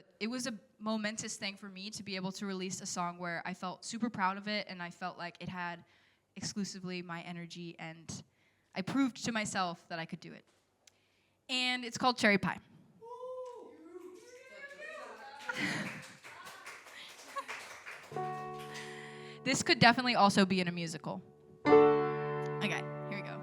but it was a momentous thing for me to be able to release a song where I felt super proud of it, and I felt like it had exclusively my energy, and I proved to myself that I could do it. And it's called Cherry Pie. This could definitely also be in a musical. Okay, here we go.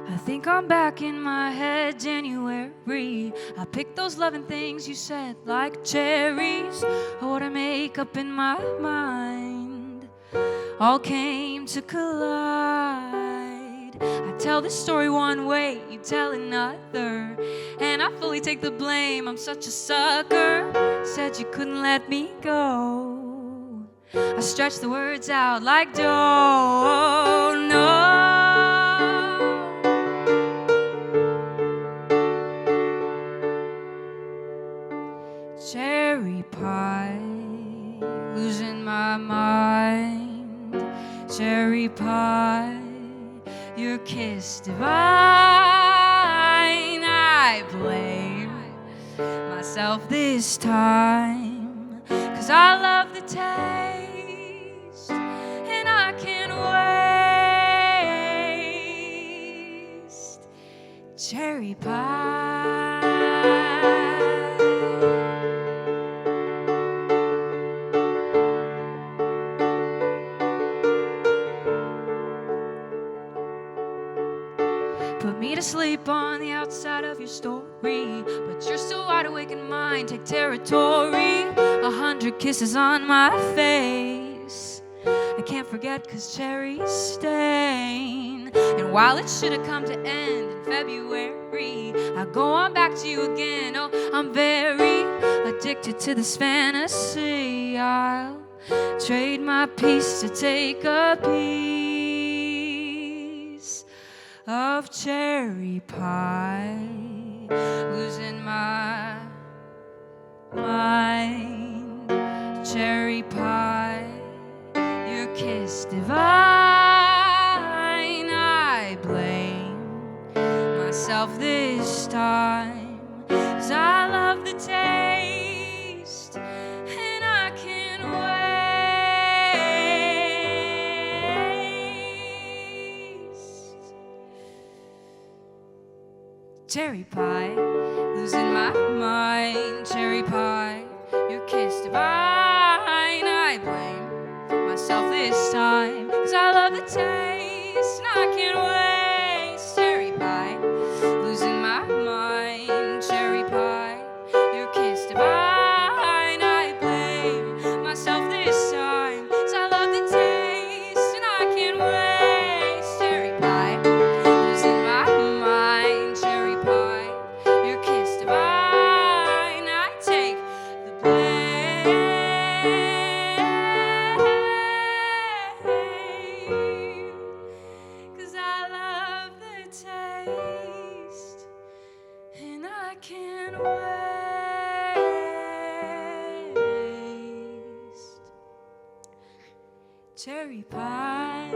I think I'm back in my head, January. I picked those loving things you said, like cherries. What I make up in my mind all came to collide. I tell this story one way, you tell another, and I fully take the blame. I'm such a sucker. Said you couldn't let me go. I stretch the words out like dough. No. Cherry pie, losing my mind. Cherry pie, your kiss divine. I blame myself this time, 'cause I love the taste, and I can't waste cherry pie. Put me to sleep on the outside of your story, but you're still wide awake in mine. Take territory, 100 kisses on my face. I can't forget 'cause cherries stain. And while it should have come to end in February, I go on back to you again. Oh, I'm very addicted to this fantasy. I'll trade my peace to take a piece of cherry pie, losing my mind. Cherry pie, your kiss divine. I blame myself this time, 'cause I love the taste, and I can't waste cherry pie, losing my mind. Cherry pie, your kiss divine. I blame myself this time, 'cause I love the taste, and I can't waste cherry pie, losing my mind. Cherry pie, your kiss divine. I blame myself this time, 'cause I love the taste, and I can't waste cherry pie, losing my mind. Cherry pie, your kiss divine. I take the blame, 'cause I love the taste, and I can't waste cherry pie.